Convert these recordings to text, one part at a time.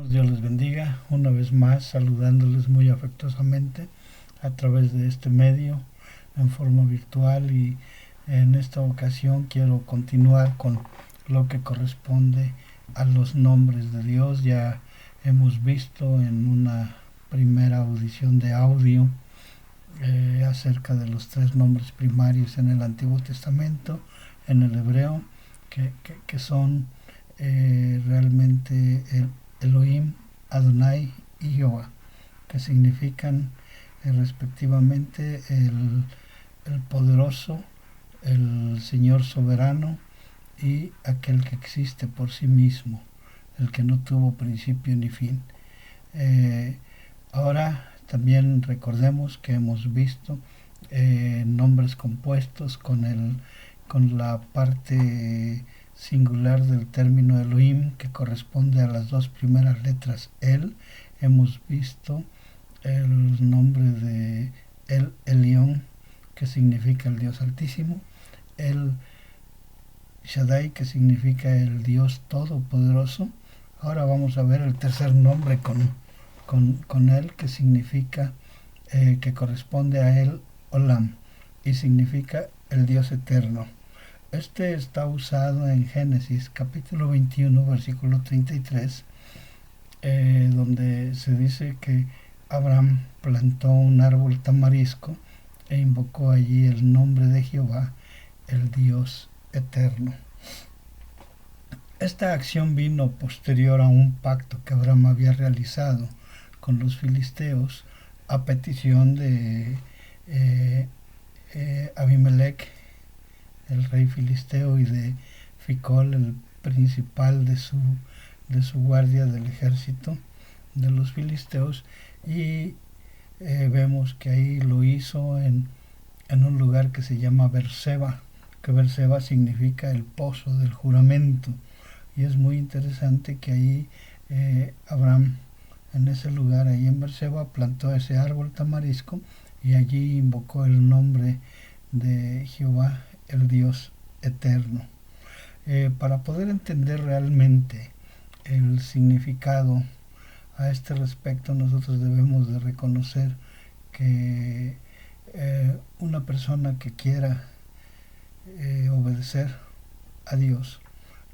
Dios les bendiga, una vez más saludándoles muy afectuosamente a través de este medio en forma virtual, y en esta ocasión quiero continuar con lo que corresponde a los nombres de Dios. Ya hemos visto en una primera audición de audio acerca de los tres nombres primarios en el Antiguo Testamento, en el hebreo, que son realmente el Elohim, Adonai y Jehová, que significan respectivamente el poderoso, el Señor soberano y aquel que existe por sí mismo, el que no tuvo principio ni fin. Ahora también recordemos que hemos visto nombres compuestos con la parte singular del término Elohim, que corresponde a las dos primeras letras El. Hemos visto el nombre de El Elyon, que significa el Dios Altísimo, el Shaddai, que significa el Dios Todopoderoso. Ahora vamos a ver el tercer nombre con él, que significa, que corresponde a él, Olam, y significa el Dios eterno. Este está usado en Génesis capítulo 21, versículo 33, donde se dice que Abraham plantó un árbol tamarisco e invocó allí el nombre de Jehová, el Dios eterno. Esta acción vino posterior a un pacto que Abraham había realizado con los filisteos a petición de Abimelech, el rey filisteo, y de Ficol, el principal de su guardia del ejército de los filisteos, y vemos que ahí lo hizo en un lugar que se llama Berseba, que Berseba significa el pozo del juramento, y es muy interesante que ahí Abraham, en ese lugar, ahí en Berseba, plantó ese árbol tamarisco y allí invocó el nombre de Jehová, el Dios eterno. Para poder entender realmente el significado a este respecto, nosotros debemos de reconocer que una persona que quiera obedecer a Dios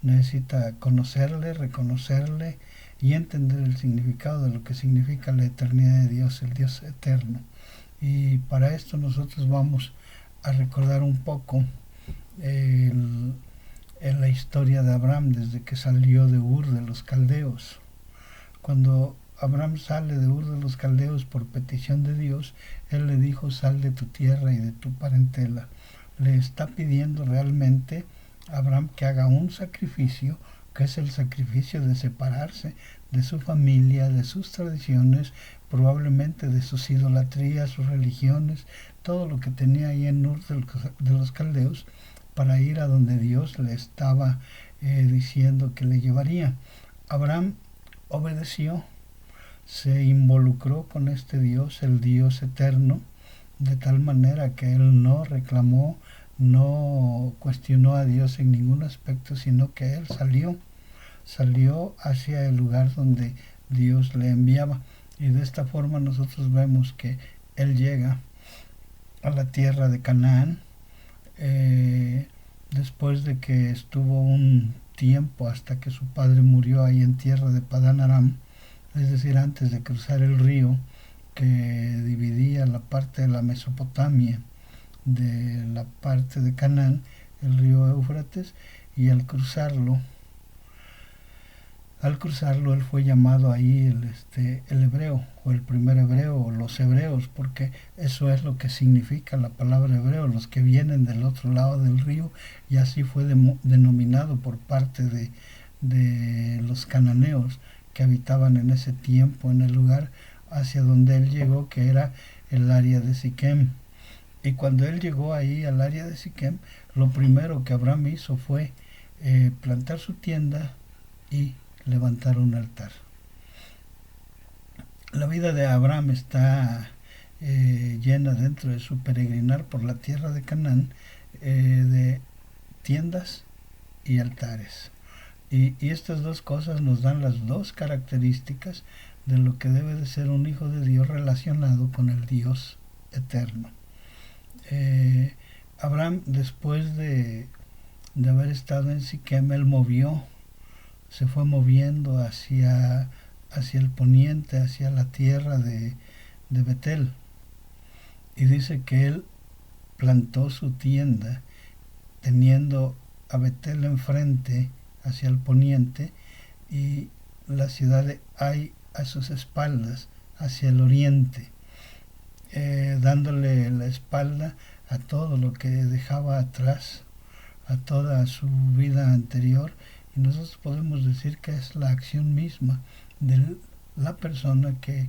necesita conocerle, reconocerle y entender el significado de lo que significa la eternidad de Dios, el Dios eterno. Y para esto nosotros vamos a recordar un poco en la historia de Abraham desde que salió de Ur de los Caldeos. Cuando Abraham sale de Ur de los Caldeos por petición de Dios, él le dijo: sal de tu tierra y de tu parentela. Le está pidiendo realmente a Abraham que haga un sacrificio, que es el sacrificio de separarse de su familia, de sus tradiciones, probablemente de sus idolatrías, sus religiones, todo lo que tenía ahí en Ur de los Caldeos, para ir a donde Dios le estaba diciendo que le llevaría. Abraham obedeció, se involucró con este Dios, el Dios eterno, de tal manera que él no reclamó, no cuestionó a Dios en ningún aspecto, sino que él salió hacia el lugar donde Dios le enviaba. Y de esta forma nosotros vemos que él llega a la tierra de Canaán, después de que estuvo un tiempo hasta que su padre murió ahí en tierra de Padán Aram, es decir, antes de cruzar el río que dividía la parte de la Mesopotamia de la parte de Canaán, el río Éufrates, y al cruzarlo él fue llamado ahí el hebreo, o el primer hebreo, o los hebreos, porque eso es lo que significa la palabra hebreo, los que vienen del otro lado del río, y así fue denominado por parte de los cananeos que habitaban en ese tiempo en el lugar hacia donde él llegó, que era el área de Siquem. Y cuando él llegó ahí al área de Siquem, lo primero que Abraham hizo fue plantar su tienda y levantar un altar. La vida de Abraham está llena, dentro de su peregrinar por la tierra de Canaán, de tiendas y altares. Y estas dos cosas nos dan las dos características de lo que debe de ser un hijo de Dios relacionado con el Dios eterno. Abraham, después de haber estado en Siquem, él se fue moviendo hacia el poniente, hacia la tierra de Betel. Y dice que él plantó su tienda teniendo a Betel enfrente hacia el poniente y la ciudad de Ai a sus espaldas hacia el oriente, dándole la espalda a todo lo que dejaba atrás, a toda su vida anterior. Y nosotros podemos decir que es la acción misma de la persona que,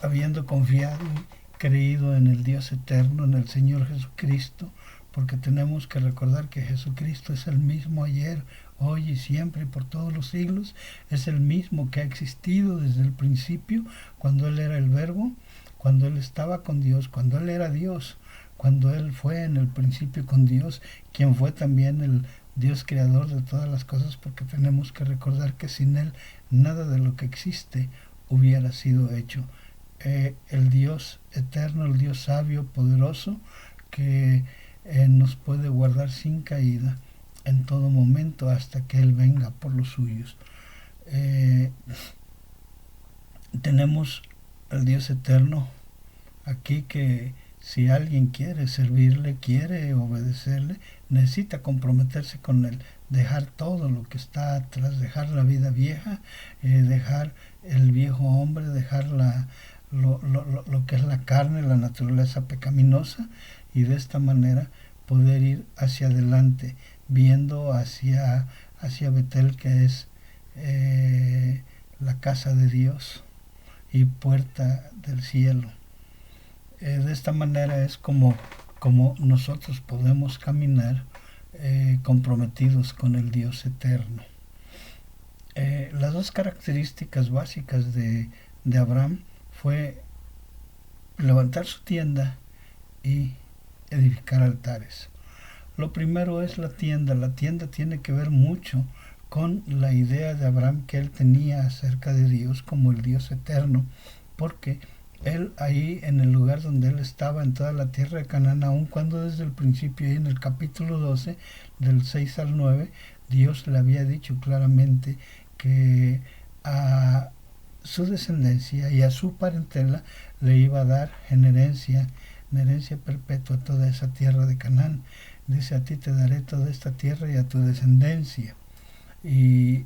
habiendo confiado y creído en el Dios eterno, en el Señor Jesucristo, porque tenemos que recordar que Jesucristo es el mismo ayer, hoy y siempre y por todos los siglos, es el mismo que ha existido desde el principio, cuando Él era el Verbo, cuando Él estaba con Dios, cuando Él era Dios, cuando Él fue en el principio con Dios, quien fue también el Dios creador de todas las cosas, porque tenemos que recordar que sin Él nada de lo que existe hubiera sido hecho. El Dios eterno, el Dios sabio, poderoso, que nos puede guardar sin caída en todo momento hasta que Él venga por los suyos. Tenemos al Dios eterno aquí que si alguien quiere servirle, quiere obedecerle, necesita comprometerse con Él, dejar todo lo que está atrás, dejar la vida vieja, dejar el viejo hombre, dejar lo que es la carne, la naturaleza pecaminosa, y de esta manera poder ir hacia adelante, viendo hacia Betel, que es la casa de Dios y puerta del cielo. De esta manera es como nosotros podemos caminar comprometidos con el Dios eterno. Las dos características básicas de Abraham fue levantar su tienda y edificar altares. Lo primero es la tienda. La tienda tiene que ver mucho con la idea de Abraham que él tenía acerca de Dios como el Dios eterno, porque él ahí en el lugar donde él estaba en toda la tierra de Canaán, aun cuando desde el principio, ahí en el capítulo 12 del 6 al 9, Dios le había dicho claramente que a su descendencia y a su parentela le iba a dar en herencia perpetua toda esa tierra de Canaán. Dice: a ti te daré toda esta tierra y a tu descendencia. Y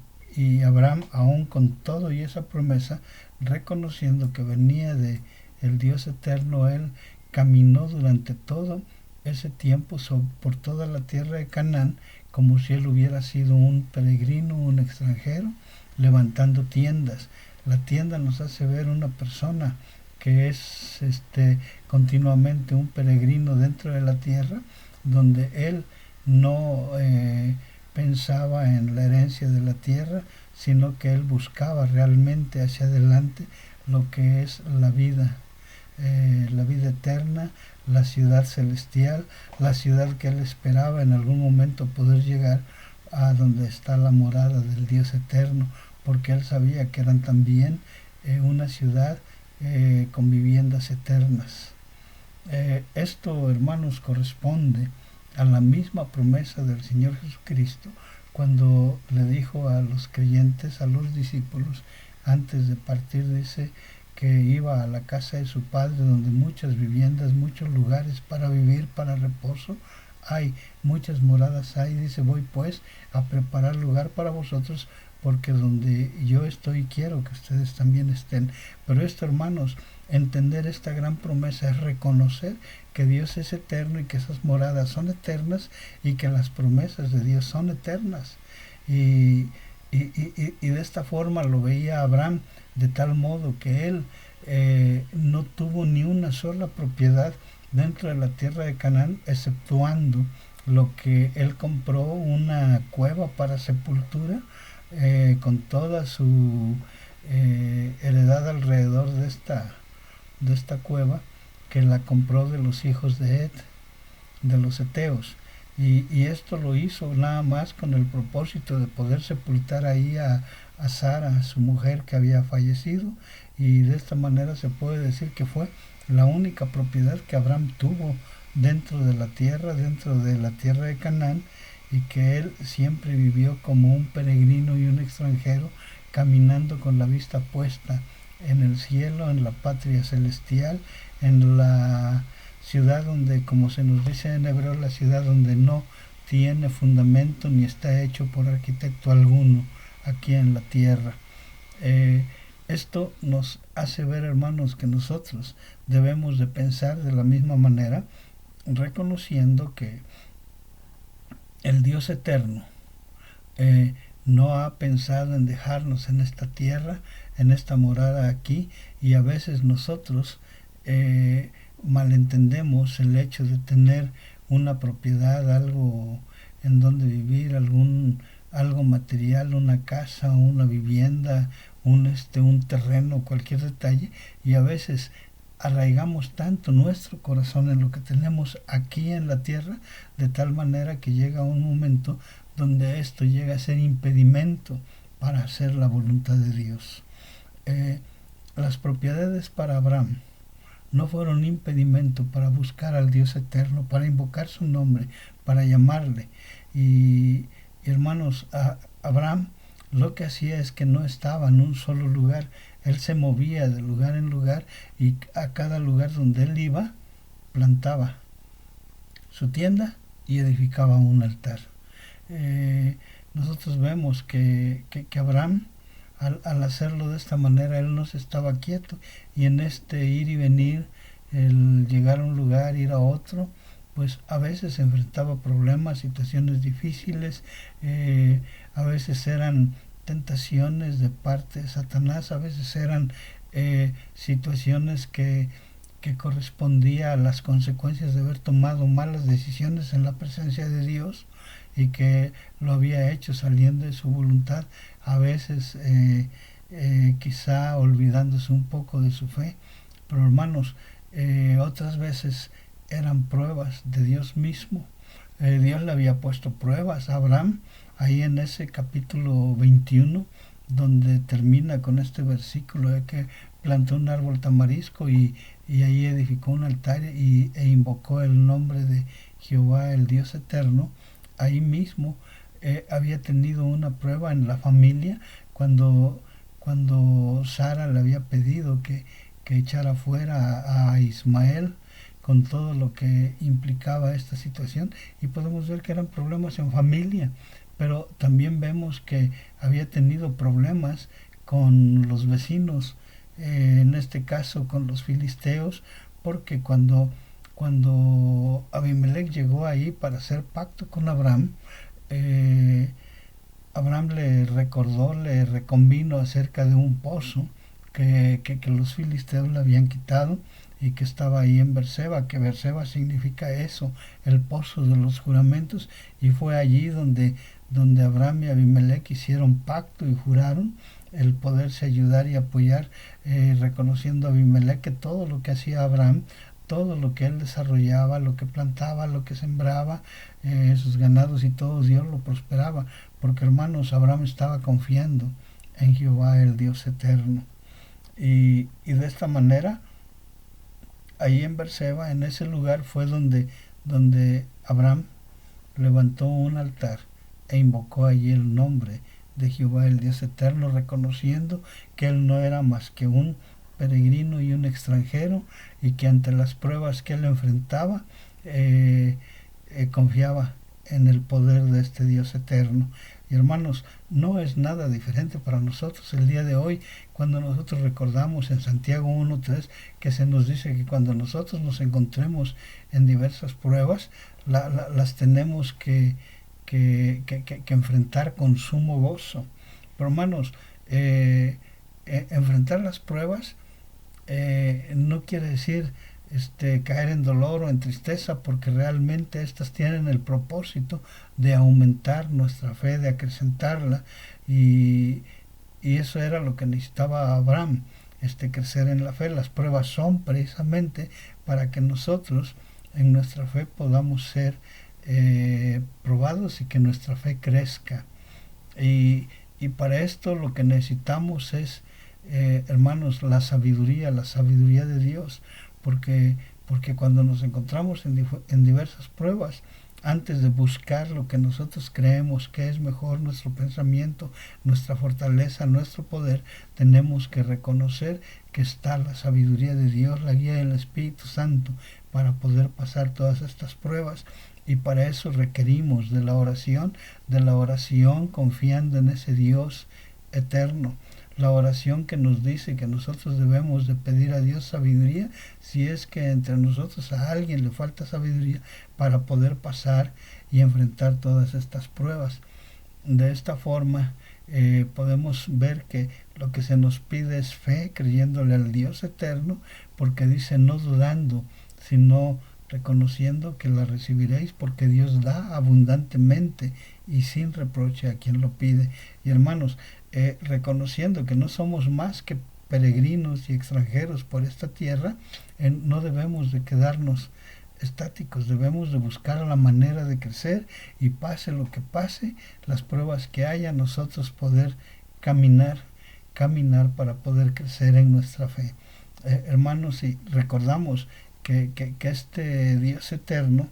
Abraham, aún con todo y esa promesa, reconociendo que venía de el Dios eterno, él caminó durante todo ese tiempo por toda la tierra de Canaán, como si él hubiera sido un peregrino, un extranjero, levantando tiendas. La tienda nos hace ver una persona que es continuamente un peregrino dentro de la tierra, donde él no pensaba en la herencia de la tierra, sino que él buscaba realmente hacia adelante lo que es la vida eterna, la ciudad celestial, la ciudad que él esperaba en algún momento poder llegar a donde está la morada del Dios eterno, porque él sabía que eran también una ciudad con viviendas eternas. Esto, hermanos, corresponde a la misma promesa del Señor Jesucristo cuando le dijo a los creyentes, a los discípulos, antes de partir, dice que iba a la casa de su Padre, donde muchas viviendas, muchos lugares para vivir, para reposo hay, muchas moradas hay. Dice: voy pues a preparar lugar para vosotros, porque donde yo estoy quiero que ustedes también estén. Pero esto, hermanos, entender esta gran promesa es reconocer que Dios es eterno y que esas moradas son eternas y que las promesas de Dios son eternas. Y de esta forma lo veía Abraham, de tal modo que él no tuvo ni una sola propiedad dentro de la tierra de Canaán, exceptuando lo que él compró, una cueva para sepultura, con toda su heredad alrededor de esta cueva, que la compró de los hijos de Ed, de los heteos. y esto lo hizo nada más con el propósito de poder sepultar ahí a Sara, su mujer que había fallecido, y de esta manera se puede decir que fue la única propiedad que Abraham tuvo dentro de la tierra de Canaán, y que él siempre vivió como un peregrino y un extranjero, caminando con la vista puesta en el cielo, en la patria celestial, en la ciudad donde, como se nos dice en hebreo, la ciudad donde no tiene fundamento ni está hecho por arquitecto alguno aquí en la tierra. Eh, Esto nos hace ver, hermanos, que nosotros debemos de pensar de la misma manera, reconociendo que el Dios eterno no ha pensado en dejarnos en esta tierra, en esta morada aquí, y a veces nosotros malentendemos el hecho de tener una propiedad, algo en donde vivir, algo material, una casa, una vivienda, un terreno, cualquier detalle, y a veces arraigamos tanto nuestro corazón en lo que tenemos aquí en la tierra, de tal manera que llega un momento donde esto llega a ser impedimento para hacer la voluntad de Dios. Las propiedades para Abraham no fueron impedimento para buscar al Dios eterno, para invocar su nombre, para llamarle. Y hermanos, Abraham lo que hacía es que no estaba en un solo lugar, él se movía de lugar en lugar, y a cada lugar donde él iba plantaba su tienda y edificaba un altar. Nosotros vemos que Abraham, al hacerlo de esta manera, él no se estaba quieto, y en este ir y venir, el llegar a un lugar, ir a otro, pues a veces se enfrentaba problemas, situaciones difíciles, a veces eran tentaciones de parte de Satanás, a veces eran situaciones que correspondía a las consecuencias de haber tomado malas decisiones en la presencia de Dios, y que lo había hecho saliendo de su voluntad, a veces quizá olvidándose un poco de su fe. Pero hermanos, otras veces eran pruebas de Dios mismo. Dios le había puesto pruebas a Abraham ahí en ese capítulo 21, donde termina con este versículo de que plantó un árbol tamarisco y ahí edificó un altar e invocó el nombre de Jehová, el Dios eterno. Ahí mismo había tenido una prueba en la familia cuando Sara le había pedido que echara fuera a Ismael, con todo lo que implicaba esta situación, y podemos ver que eran problemas en familia, pero también vemos que había tenido problemas con los vecinos, en este caso con los filisteos, porque cuando Abimelech llegó ahí para hacer pacto con Abraham, Abraham le recordó, le reconvino acerca de un pozo que los filisteos le habían quitado, y que estaba ahí en Berseba, que Berseba significa eso, el pozo de los juramentos, y fue allí donde Abraham y Abimelech hicieron pacto y juraron el poderse ayudar y apoyar, reconociendo a Abimelech que todo lo que hacía Abraham, todo lo que él desarrollaba, lo que plantaba, lo que sembraba, sus ganados y todo, Dios lo prosperaba, porque hermanos, Abraham estaba confiando en Jehová, el Dios eterno. Y de esta manera, ahí en Berseba, en ese lugar, fue donde Abraham levantó un altar e invocó allí el nombre de Jehová, el Dios eterno, reconociendo que él no era más que un peregrino y un extranjero, y que ante las pruebas que él enfrentaba, confiaba en el poder de este Dios eterno. Y hermanos, no es nada diferente para nosotros el día de hoy, cuando nosotros recordamos en Santiago 1:3 que se nos dice que cuando nosotros nos encontremos en diversas pruebas, las tenemos que enfrentar con sumo gozo. Pero hermanos, enfrentar las pruebas no quiere decir caer en dolor o en tristeza, porque realmente estas tienen el propósito de aumentar nuestra fe, de acrecentarla, y eso era lo que necesitaba Abraham, crecer en la fe. Las pruebas son precisamente para que nosotros en nuestra fe podamos ser probados y que nuestra fe crezca. Y, y para esto lo que necesitamos es, hermanos, la sabiduría de Dios, porque, porque cuando nos encontramos en diversas pruebas, antes de buscar lo que nosotros creemos que es mejor, nuestro pensamiento, nuestra fortaleza, nuestro poder, tenemos que reconocer que está la sabiduría de Dios, la guía del Espíritu Santo, para poder pasar todas estas pruebas. Y para eso requerimos de la oración confiando en ese Dios eterno. La oración que nos dice que nosotros debemos de pedir a Dios sabiduría si es que entre nosotros a alguien le falta sabiduría para poder pasar y enfrentar todas estas pruebas. De esta forma podemos ver que lo que se nos pide es fe, creyéndole al Dios eterno, porque dice no dudando, sino reconociendo que la recibiréis, porque Dios da abundantemente y sin reproche a quien lo pide. Y hermanos, reconociendo que no somos más que peregrinos y extranjeros por esta tierra, no debemos de quedarnos estáticos, debemos de buscar la manera de crecer y pase lo que pase, las pruebas que haya, nosotros poder caminar para poder crecer en nuestra fe. Hermanos, si recordamos que este Dios eterno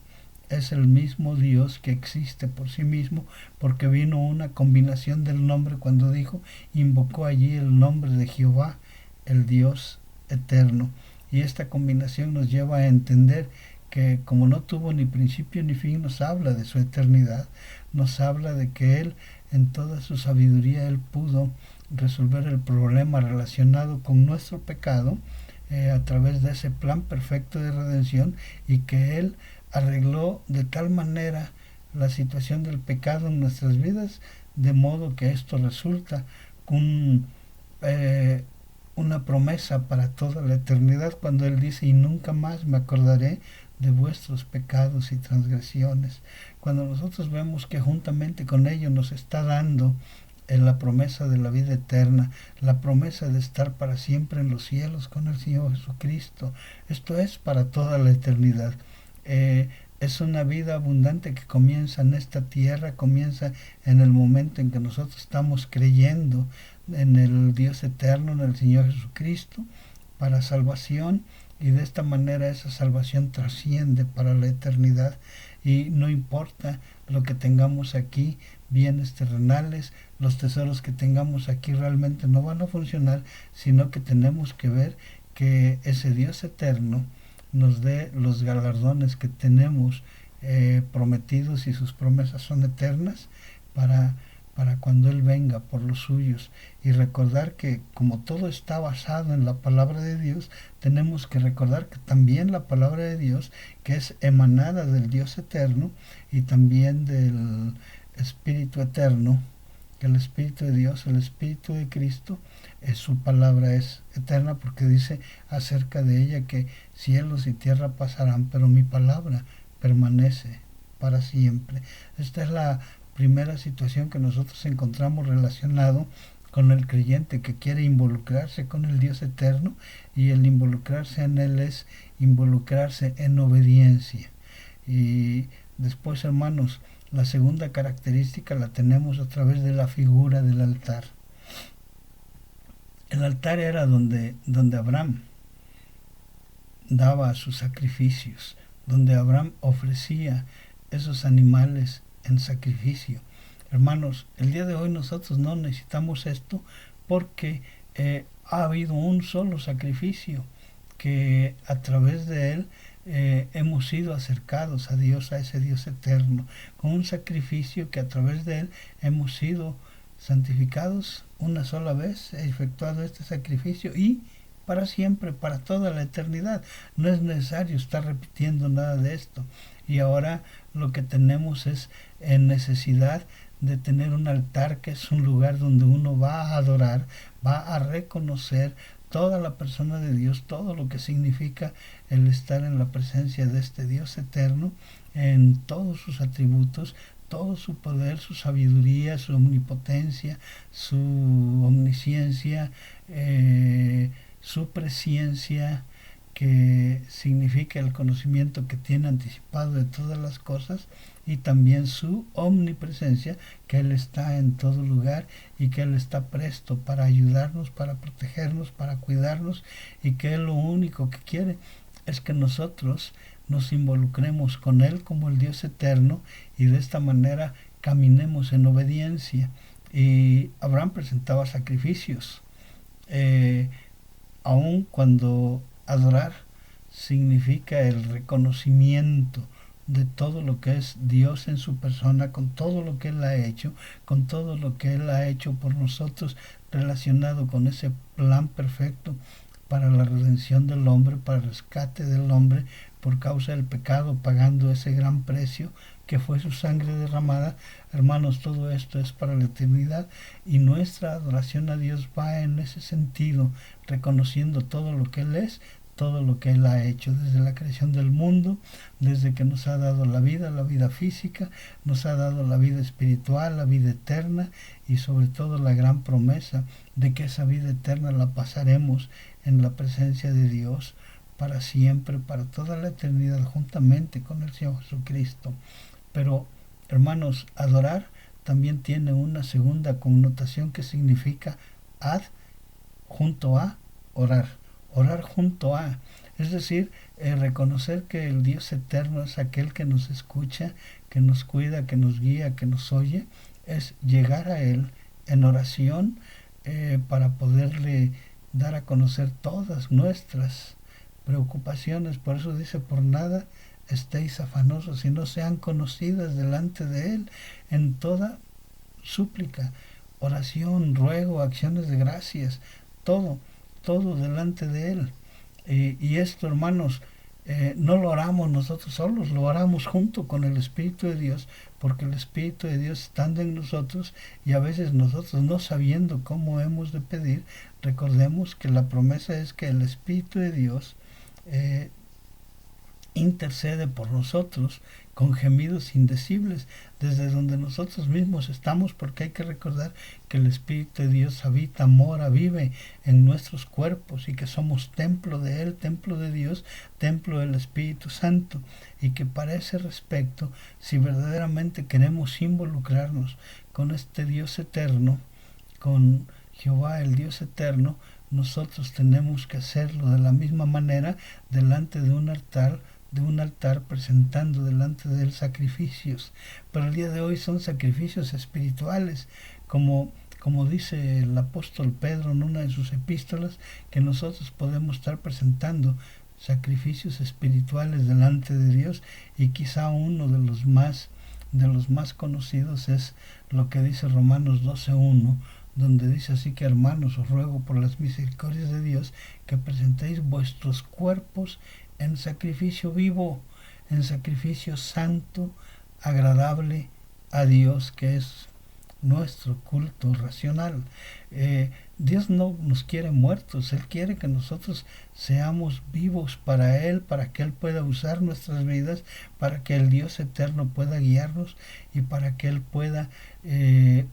es el mismo Dios que existe por sí mismo, porque vino una combinación del nombre cuando dijo, invocó allí el nombre de Jehová, el Dios eterno. Y esta combinación nos lleva a entender que como no tuvo ni principio ni fin, nos habla de su eternidad, nos habla de que Él en toda su sabiduría, Él pudo resolver el problema relacionado con nuestro pecado a través de ese plan perfecto de redención, y que Él arregló de tal manera la situación del pecado en nuestras vidas, de modo que esto resulta una promesa para toda la eternidad, cuando Él dice, y nunca más me acordaré de vuestros pecados y transgresiones. Cuando nosotros vemos que juntamente con ello nos está dando en la promesa de la vida eterna, la promesa de estar para siempre en los cielos con el Señor Jesucristo. Esto es para toda la eternidad. Es una vida abundante que comienza en esta tierra, comienza en el momento en que nosotros estamos creyendo en el Dios eterno, en el Señor Jesucristo, para salvación, y de esta manera esa salvación trasciende para la eternidad. Y no importa lo que tengamos aquí, bienes terrenales, los tesoros que tengamos aquí realmente no van a funcionar, sino que tenemos que ver que ese Dios eterno nos dé los galardones que tenemos prometidos, y sus promesas son eternas para cuando Él venga por los suyos. Y recordar que como todo está basado en la palabra de Dios, tenemos que recordar que también la palabra de Dios, que es emanada del Dios eterno y también del Espíritu eterno, que el Espíritu de Dios, el Espíritu de Cristo, su palabra es eterna, porque dice acerca de ella que cielos y tierra pasarán, pero mi palabra permanece para siempre. Esta es la primera situación que nosotros encontramos relacionado con el creyente que quiere involucrarse con el Dios eterno, y el involucrarse en Él es involucrarse en obediencia. Y después, hermanos, la segunda característica la tenemos a través de la figura del altar. El altar era donde Abraham daba sus sacrificios, donde Abraham ofrecía esos animales en sacrificio. Hermanos, el día de hoy nosotros no necesitamos esto, porque ha habido un solo sacrificio, que a través de él hemos sido acercados a Dios, a ese Dios eterno, con un sacrificio que a través de él hemos sido santificados una sola vez, he efectuado este sacrificio, y para siempre, para toda la eternidad. No es necesario estar repitiendo nada de esto. Y ahora lo que tenemos es necesidad de tener un altar, que es un lugar donde uno va a adorar, va a reconocer toda la persona de Dios, todo lo que significa el estar en la presencia de este Dios eterno, en todos sus atributos, todo su poder, su sabiduría, su omnipotencia, su omnisciencia, su presciencia, que significa el conocimiento que tiene anticipado de todas las cosas, y también su omnipresencia, que Él está en todo lugar y que Él está presto para ayudarnos, para protegernos, para cuidarnos, y que Él lo único que quiere es que nosotros nos involucremos con Él como el Dios eterno y de esta manera caminemos en obediencia. Y Abraham presentaba sacrificios, aun cuando adorar significa el reconocimiento de todo lo que es Dios en su persona, con todo lo que Él ha hecho, con todo lo que Él ha hecho por nosotros, relacionado con ese plan perfecto para la redención del hombre, para el rescate del hombre por causa del pecado, pagando ese gran precio que fue su sangre derramada. Hermanos, todo esto es para la eternidad y nuestra adoración a Dios va en ese sentido, reconociendo todo lo que Él es, todo lo que Él ha hecho desde la creación del mundo, desde que nos ha dado la vida física, nos ha dado la vida espiritual, la vida eterna y sobre todo la gran promesa de que esa vida eterna la pasaremos en la presencia de Dios para siempre, para toda la eternidad, juntamente con el Señor Jesucristo. Pero, hermanos, adorar también tiene una segunda connotación que significa ad junto a orar. Orar junto a, es decir, reconocer que el Dios eterno es aquel que nos escucha, que nos cuida, que nos guía, que nos oye, es llegar a Él en oración para poderle dar a conocer todas nuestras preocupaciones. Por eso dice, por nada estéis afanosos, sino sean conocidas delante de Él en toda súplica, oración, ruego, acciones de gracias, todo delante de Él. Y esto, hermanos, no lo oramos nosotros solos, lo oramos junto con el Espíritu de Dios, porque el Espíritu de Dios estando en nosotros y a veces nosotros no sabiendo cómo hemos de pedir, recordemos que la promesa es que el Espíritu de Dios intercede por nosotros con gemidos indecibles desde donde nosotros mismos estamos, porque hay que recordar que el Espíritu de Dios habita, mora, vive en nuestros cuerpos y que somos templo de Él, templo de Dios, templo del Espíritu Santo, y que para ese respecto, si verdaderamente queremos involucrarnos con este Dios eterno, con Jehová el Dios eterno, nosotros tenemos que hacerlo de la misma manera delante de un altar, presentando delante de Él sacrificios. Pero el día de hoy son sacrificios espirituales, como dice el apóstol Pedro en una de sus epístolas, que nosotros podemos estar presentando sacrificios espirituales delante de Dios, y quizá uno de los más conocidos es lo que dice Romanos 12:1, donde dice así que, hermanos, os ruego por las misericordias de Dios que presentéis vuestros cuerpos en sacrificio vivo, en sacrificio santo, agradable a Dios, que es nuestro culto racional. Dios no nos quiere muertos, Él quiere que nosotros seamos vivos para Él, para que Él pueda usar nuestras vidas, para que el Dios eterno pueda guiarnos y para que Él pueda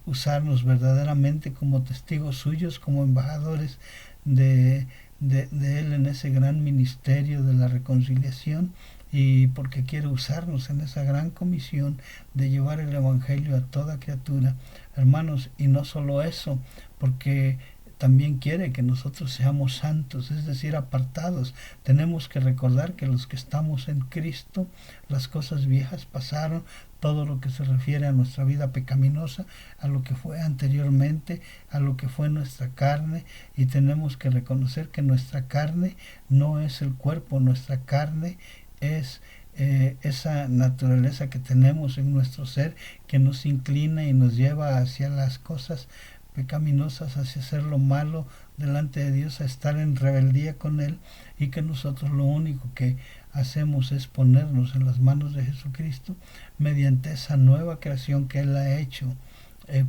usarnos verdaderamente como testigos suyos, como embajadores de Él en ese gran ministerio de la reconciliación, y porque quiere usarnos en esa gran comisión de llevar el Evangelio a toda criatura, hermanos. Y no solo eso, porque también quiere que nosotros seamos santos, es decir, apartados. Tenemos que recordar que los que estamos en Cristo, las cosas viejas pasaron, todo lo que se refiere a nuestra vida pecaminosa, a lo que fue anteriormente, a lo que fue nuestra carne, y tenemos que reconocer que nuestra carne no es el cuerpo, nuestra carne es esa naturaleza que tenemos en nuestro ser, que nos inclina y nos lleva hacia las cosas pecaminosas, hacia hacer lo malo delante de Dios, a estar en rebeldía con Él, y que nosotros lo único que hacemos es ponernos en las manos de Jesucristo mediante esa nueva creación que Él ha hecho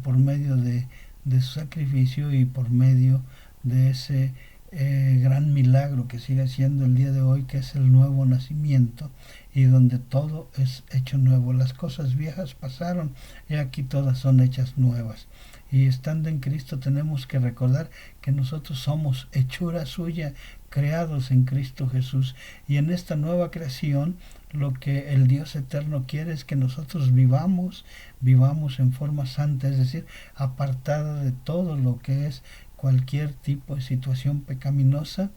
por medio de su sacrificio y por medio de ese gran milagro que sigue siendo el día de hoy, que es el nuevo nacimiento, y donde todo es hecho nuevo. Las cosas viejas pasaron y aquí todas son hechas nuevas. y estando en Cristo tenemos que recordar que nosotros somos hechura suya, creados en Cristo Jesús, y en esta nueva creación lo que el Dios eterno quiere es que nosotros vivamos en forma santa, es decir, apartada de todo lo que es cualquier tipo de situación pecaminosa,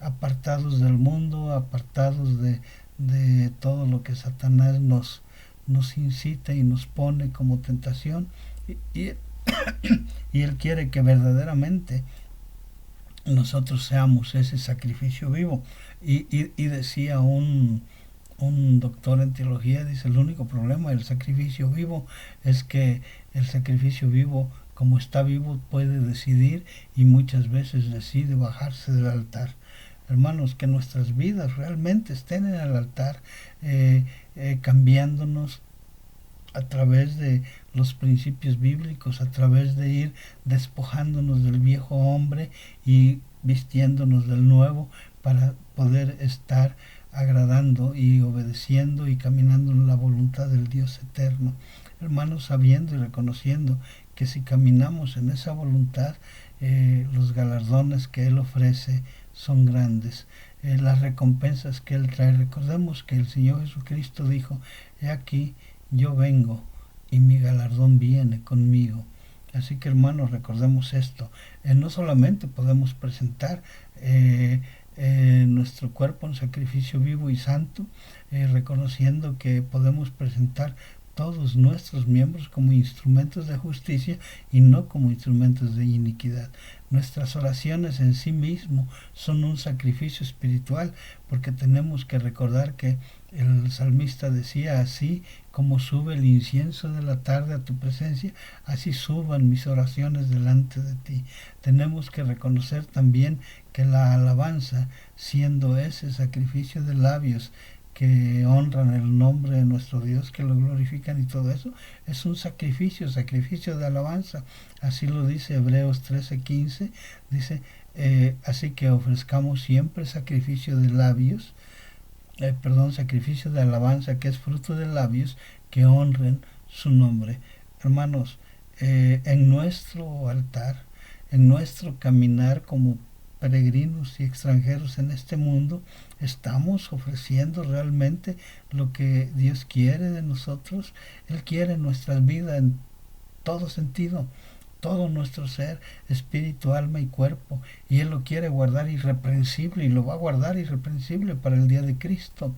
apartados del mundo, apartados de todo lo que Satanás nos incita y nos pone como tentación, y, y Él quiere que verdaderamente nosotros seamos ese sacrificio vivo. Y decía un doctor en teología, dice, el único problema del sacrificio vivo es que el sacrificio vivo, como está vivo, puede decidir, y muchas veces decide bajarse del altar. Hermanos, que nuestras vidas realmente estén en el altar, cambiándonos a través de los principios bíblicos, a través de ir despojándonos del viejo hombre y vistiéndonos del nuevo, para poder estar agradando y obedeciendo y caminando en la voluntad del Dios eterno. Hermanos, sabiendo y reconociendo que si caminamos en esa voluntad, los galardones que Él ofrece son grandes, las recompensas que Él trae. Recordemos que el Señor Jesucristo dijo: he aquí, yo vengo y mi galardón viene conmigo. Así que, hermanos, recordemos esto. No solamente podemos presentar nuestro cuerpo en sacrificio vivo y santo, reconociendo que podemos presentar todos nuestros miembros como instrumentos de justicia y no como instrumentos de iniquidad. Nuestras oraciones en sí mismo son un sacrificio espiritual, porque tenemos que recordar que el salmista decía: así como sube el incienso de la tarde a tu presencia, así suban mis oraciones delante de ti. Tenemos que reconocer también que la alabanza, siendo ese sacrificio de labios que honran el nombre de nuestro Dios, que lo glorifican y todo eso, es un sacrificio de alabanza. Así lo dice Hebreos 13:15, dice, así que ofrezcamos siempre sacrificio de labios, sacrificio de alabanza, que es fruto de labios que honren su nombre. Hermanos, en nuestro altar, en nuestro caminar como peregrinos y extranjeros en este mundo, estamos ofreciendo realmente lo que Dios quiere de nosotros. Él quiere nuestras vidas en todo sentido, todo nuestro ser, espíritu, alma y cuerpo, y Él lo quiere guardar irreprensible, y lo va a guardar irreprensible para el día de Cristo.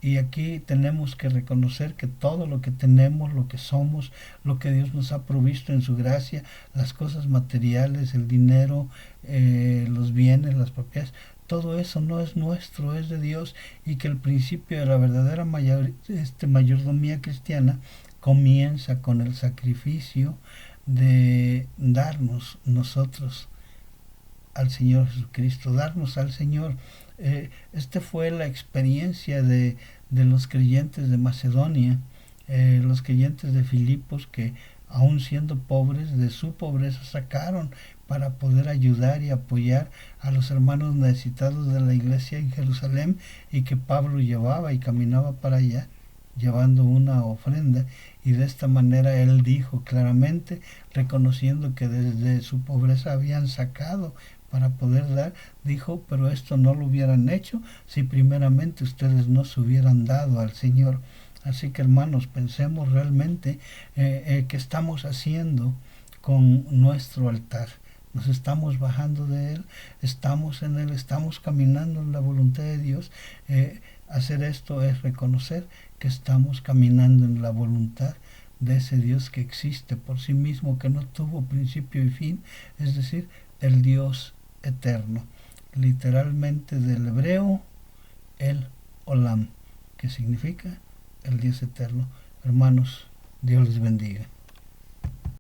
Y aquí tenemos que reconocer que todo lo que tenemos, lo que somos, lo que Dios nos ha provisto en su gracia, las cosas materiales, el dinero, los bienes, las propiedades, todo eso no es nuestro, es de Dios, y que el principio de la verdadera mayordomía cristiana comienza con el sacrificio de darnos nosotros al Señor Jesucristo, darnos al Señor. Esta fue la experiencia de los creyentes de Macedonia, los creyentes de Filipos, que aun siendo pobres, de su pobreza sacaron para poder ayudar y apoyar a los hermanos necesitados de la iglesia en Jerusalén, y que Pablo llevaba y caminaba para allá llevando una ofrenda, y de esta manera él dijo claramente, reconociendo que desde su pobreza habían sacado para poder dar, dijo: pero esto no lo hubieran hecho si primeramente ustedes no se hubieran dado al Señor. Así que, hermanos, pensemos realmente qué estamos haciendo con nuestro altar. Nos estamos bajando de Él, estamos en Él, estamos caminando en la voluntad de Dios. Hacer esto es reconocer que estamos caminando en la voluntad de ese Dios que existe por sí mismo, que no tuvo principio y fin, es decir, el Dios eterno. Literalmente del hebreo, el Olam, que significa el Dios eterno. Hermanos, Dios les bendiga.